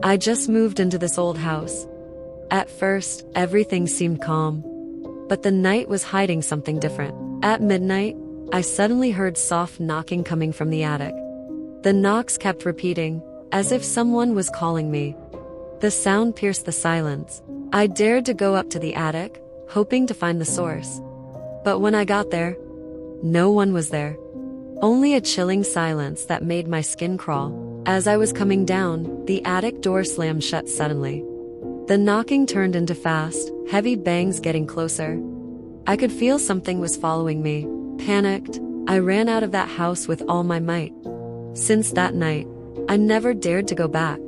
I just moved into this old house. At first, everything seemed calm. But the night was hiding something different. At midnight, I suddenly heard soft knocking coming from the attic. The knocks kept repeating, as if someone was calling me. The sound pierced the silence. I dared to go up to the attic, hoping to find the source. But when I got there, no one was there. Only a chilling silence that made my skin crawl. As I was coming down, the attic door slammed shut suddenly. The knocking turned into fast, heavy bangs getting closer. I could feel something was following me. Panicked, I ran out of that house with all my might. Since that night, I never dared to go back.